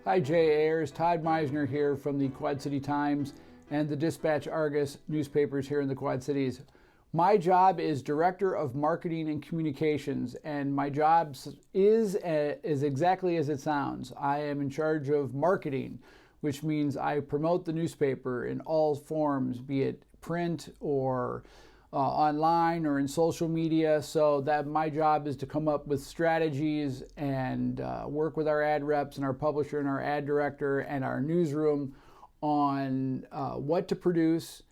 Hi Jay Ayers, Todd Mizener here from the Quad City Times and the Dispatch-Argus newspapers here in the Quad Cities. My job is Director of Marketing and Communications, and my job is exactly as it sounds. I am in charge of marketing, which means I promote the newspaper in all forms, be it print or online or in social media, so that my job is to come up with strategies and work with our ad reps and our publisher and our ad director and our newsroom on what to produce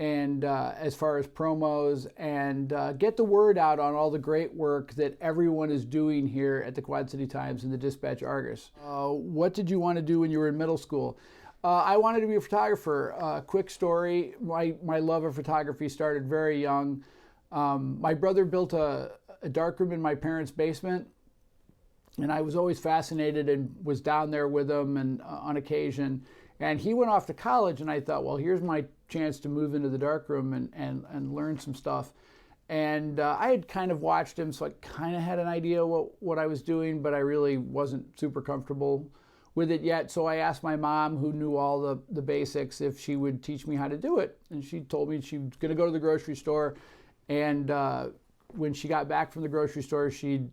and as far as promos, and get the word out on all the great work that everyone is doing here at the Quad City Times and the Dispatch-Argus. What did you want to do when you were in middle school? I wanted to be a photographer. Quick story, my love of photography started very young. My brother built a darkroom in my parents' basement, and I was always fascinated and was down there with him and on occasion. And he went off to college, and I thought, well, here's my chance to move into the darkroom and learn some stuff. And I had kind of watched him, so I kind of had an idea what I was doing, but I really wasn't super comfortable with it yet. So I asked my mom, who knew all the basics, if she would teach me how to do it. And she told me she was going to go to the grocery store, and when she got back from the grocery store, she'd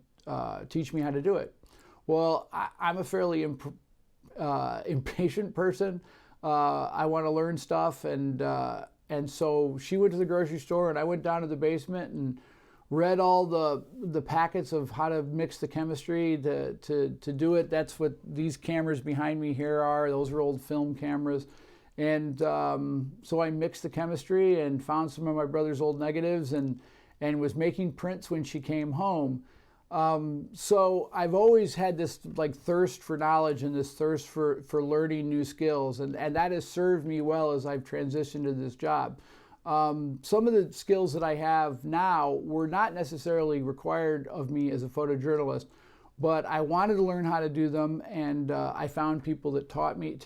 teach me how to do it. Well, I'm a fairly impatient person. I want to learn stuff, and so she went to the grocery store, and I went down to the basement and read all the packets of how to mix the chemistry to do it. That's what these cameras behind me here are. Those are old film cameras. And so I mixed the chemistry and found some of my brother's old negatives and was making prints when she came home. So I've always had this like thirst for knowledge and this thirst for learning new skills, and that has served me well as I've transitioned to this job. Some of the skills that I have now were not necessarily required of me as a photojournalist, but I wanted to learn how to do them, and I found people that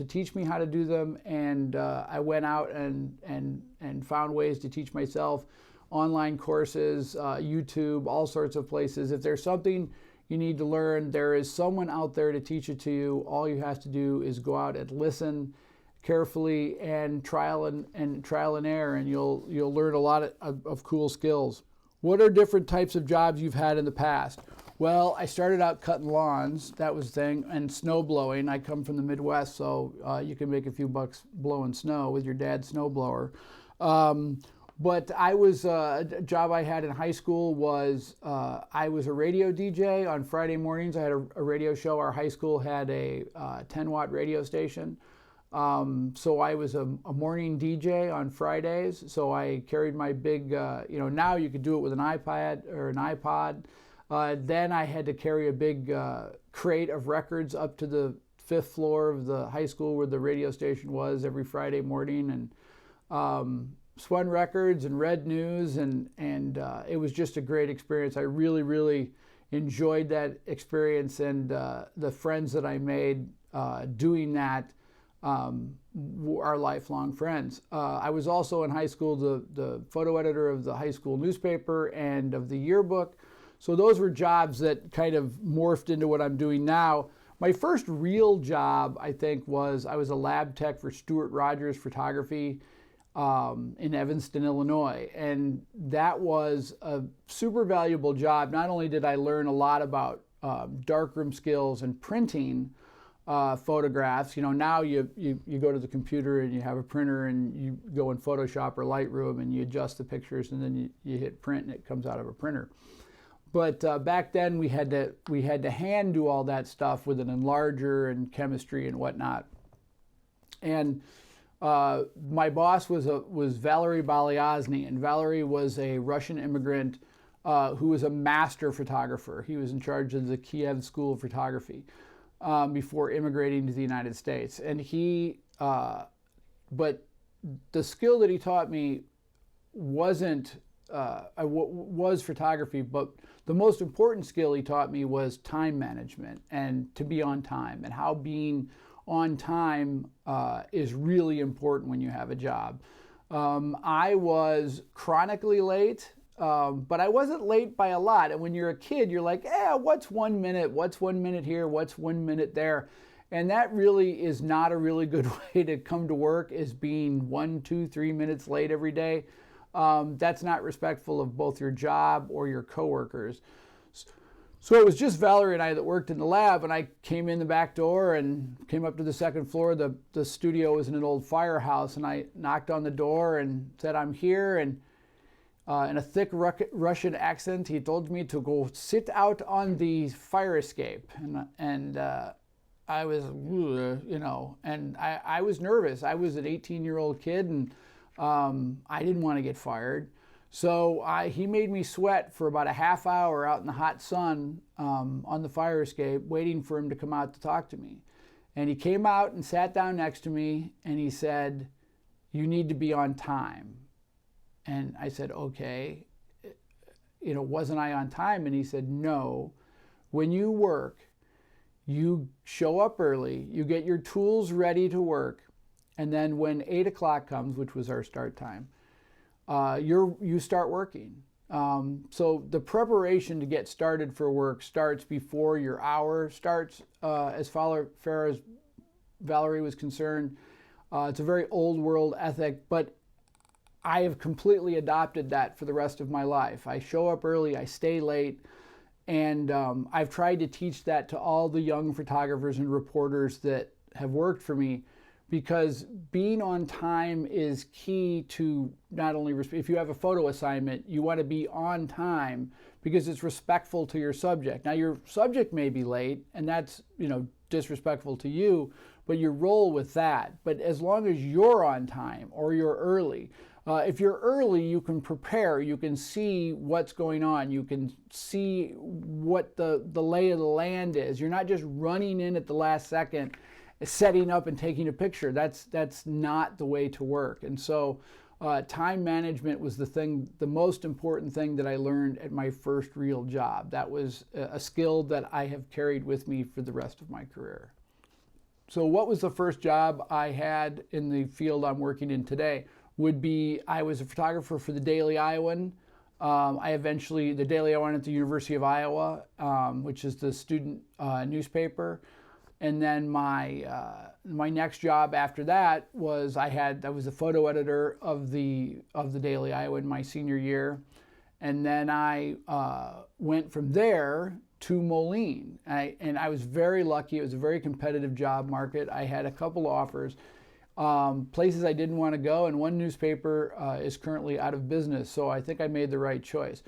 teach me how to do them, and I went out and found ways to teach myself. Online courses, YouTube, all sorts of places. If there's something you need to learn, there is someone out there to teach it to you. All you have to do is go out and listen carefully and trial and error, and you'll learn a lot of cool skills. What are different types of jobs you've had in the past? Well, I started out cutting lawns, that was the thing, and snow blowing. I come from the Midwest, so you can make a few bucks blowing snow with your dad's snow blower. But a job I had in high school was I was a radio DJ on Friday mornings. I had a radio show. Our high school had a 10-watt radio station. So I was a morning DJ on Fridays. So I carried my big, now you could do it with an iPad or an iPod. Then I had to carry a big crate of records up to the 5th floor of the high school where the radio station was every Friday morning, and spun records and read news, and it was just a great experience. I really, really enjoyed that experience, and the friends that I made doing that are lifelong friends. I was also in high school the photo editor of the high school newspaper and of the yearbook. So those were jobs that kind of morphed into what I'm doing now. My first real job, I think, was I was a lab tech for Stuart Rogers Photography in Evanston, Illinois. And that was a super valuable job. Not only did I learn a lot about darkroom skills and printing photographs. Now you go to the computer and you have a printer and you go in Photoshop or Lightroom and you adjust the pictures, and then you hit print and it comes out of a printer. But back then we had to hand do all that stuff with an enlarger and chemistry and whatnot. And my boss was Valery Balyazny, and Valery was a Russian immigrant who was a master photographer. He was in charge of the Kiev School of Photography before immigrating to the United States. And but the skill that he taught me was photography, but the most important skill he taught me was time management and to be on time, and how being on time is really important when you have a job. I was chronically late, but I wasn't late by a lot. And when you're a kid, you're like, what's 1 minute? What's 1 minute here? What's 1 minute there? And that really is not a really good way to come to work, is being 1, 2, 3 minutes late every day. That's not respectful of both your job or your coworkers. So it was just Valerie and I that worked in the lab, and I came in the back door and came up to the second floor. The studio was in an old firehouse, and I knocked on the door and said, "I'm here." And in a thick Russian accent, he told me to go sit out on the fire escape. And I was, and I was nervous. I was an 18-year-old kid, and I didn't want to get fired. So he made me sweat for about a half hour out in the hot sun on the fire escape, waiting for him to come out to talk to me. And he came out and sat down next to me, and he said, "You need to be on time." And I said, "Okay." Wasn't I on time? And he said, "No. When you work, you show up early, you get your tools ready to work, and then when 8 o'clock comes, which was our start time, you start working." So the preparation to get started for work starts before your hour starts. As far as Valerie was concerned, it's a very old world ethic, but I have completely adopted that for the rest of my life. I show up early, I stay late, and I've tried to teach that to all the young photographers and reporters that have worked for me, because being on time is key to not only, if you have a photo assignment, you want to be on time because it's respectful to your subject. Now, your subject may be late, and that's, disrespectful to you, but you roll with that. But as long as you're on time or you're early, if you're early, you can prepare, you can see what's going on, you can see what the lay of the land is. You're not just running in at the last second, setting up and taking a picture. That's not the way to work. And so time management was the most important thing that I learned at my first real job. That was a skill that I have carried with me for the rest of my career. So what was the first job I had in the field I'm working in today? Would be, I was a photographer for the Daily Iowan. The Daily Iowan at the University of Iowa, which is the student newspaper. And then my next job after that was I was the photo editor of the Daily Iowan my senior year, and then I went from there to Moline. And I was very lucky. It was a very competitive job market. I had a couple offers, places I didn't want to go, and one newspaper is currently out of business. So I think I made the right choice.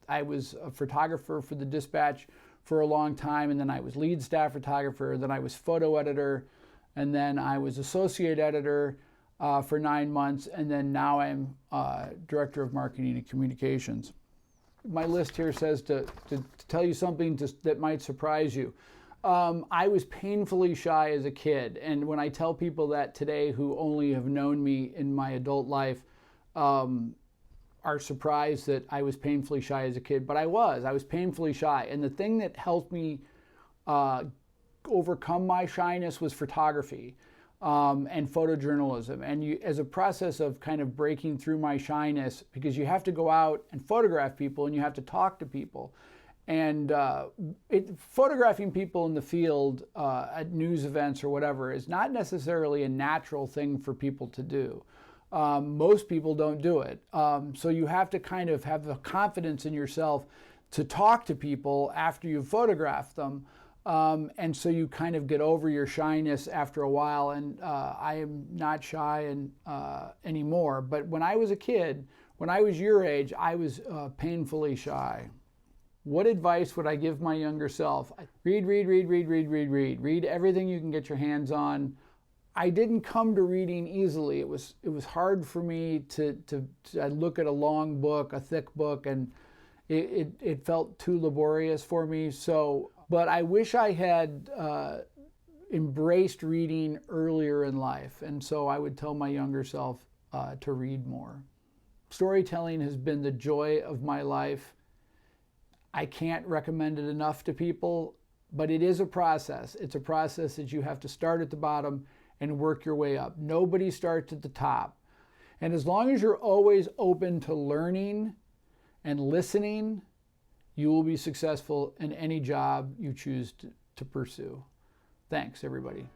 I was a photographer for the Dispatch for a long time, and then I was lead staff photographer, then I was photo editor, and then I was associate editor for 9 months, and then now I'm director of marketing and communications. My list here says to tell you something that might surprise you. I was painfully shy as a kid, and when I tell people that today who only have known me in my adult life, are surprised that I was painfully shy as a kid, but I was painfully shy. And the thing that helped me overcome my shyness was photography and photojournalism. And as a process of kind of breaking through my shyness, because you have to go out and photograph people and you have to talk to people. And photographing people in the field at news events or whatever is not necessarily a natural thing for people to do. Most people don't do it. So you have to kind of have the confidence in yourself to talk to people after you've photographed them. And so you kind of get over your shyness after a while. And I am not shy anymore. But when I was a kid, when I was your age, I was painfully shy. What advice would I give my younger self? Read. Read everything you can get your hands on. I didn't come to reading easily. It was hard for me to look at a long book, a thick book, and it felt too laborious for me. But I wish I had embraced reading earlier in life, and so I would tell my younger self to read more. Storytelling has been the joy of my life. I can't recommend it enough to people, but it is a process. It's a process that you have to start at the bottom and work your way up. Nobody starts at the top. And as long as you're always open to learning and listening, you will be successful in any job you choose to pursue. Thanks, everybody.